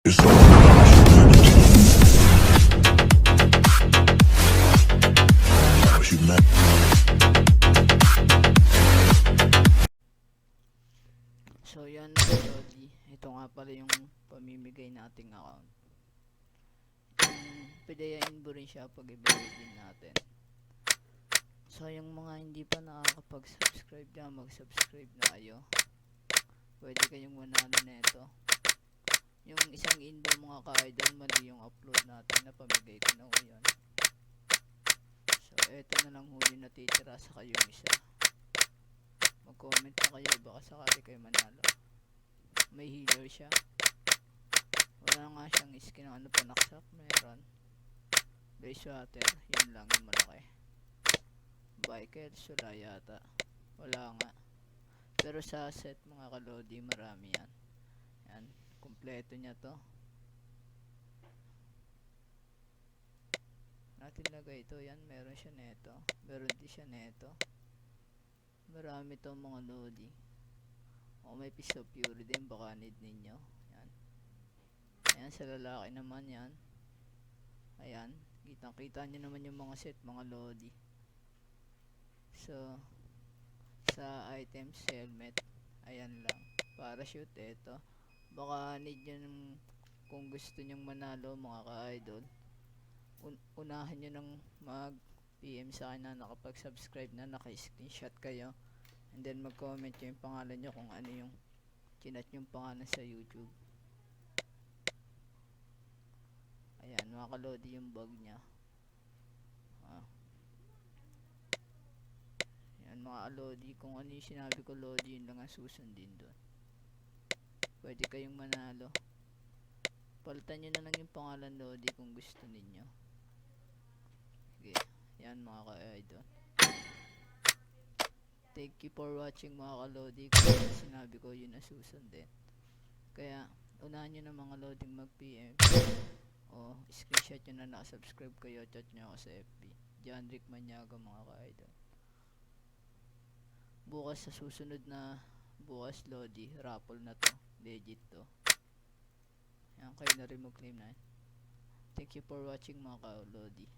So yan mga Lodi, ito nga pala yung pamimigay nating account. Pidayain mo rin siya pag i-verify natin. So yung mga hindi pa nakakapag-subscribe na, mag-subscribe na kayo. Pwede kayong manalo nito. Yung isang inbox mga ka-idol, mali yung upload natin na pamigay ko na ko yun. So eto na lang huli natitira sa kayong isa. Mag-comment na kayo, baka sakali kayo manalo. May healer siya. Wala nga siyang skin ng ano, panaksak. Meron base water, yun lang yung malaki. Bikers, wala yata. Wala nga. Pero sa set mga kalodi, marami yan. Yan, kompleto niya to. Natin lagay ito, yan, meron siya neto. Meron din siya neto. Marami to mga lodi. O may piece of fury din, baka need ninyo. Yan. Ayan, sa lalaki naman yan. Ayan, kitang kita nyo naman yung mga set mga lodi. So sa items, helmet, ayan lang. Parachute, eto. Baka need nyo ng, kung gusto nyong manalo mga ka-idol, unahan nyo ng mag PM sa akin na nakapag-subscribe na, naka-screenshot kayo, and then mag-comment nyo yung pangalan nyo kung ano yung chinat yung pangalan sa YouTube. Ayan, mga kalodi yung bag nya. Yan mga kalodi, kung ano yung sinabi ko lodi, yun lang ang susundin doon. Pwede kayong manalo. Palitan nyo na lang yung pangalan lodi kung gusto ninyo. Sige, yan mga ka-idol. Thank you for watching mga kalodi. Kung sinabi ko yun ang susundin. Kaya unahan nyo na mga loading mag PM o screenshot nyo na nakasubscribe kayo, chat nyo ako sa FB John Rick Manyaga mga ka-idol. Bukas sa susunod na bukas lodi, raffle na to, legit to. Yan, kayo na rin mag-claim na. Thank you for watching mga ka-lodi.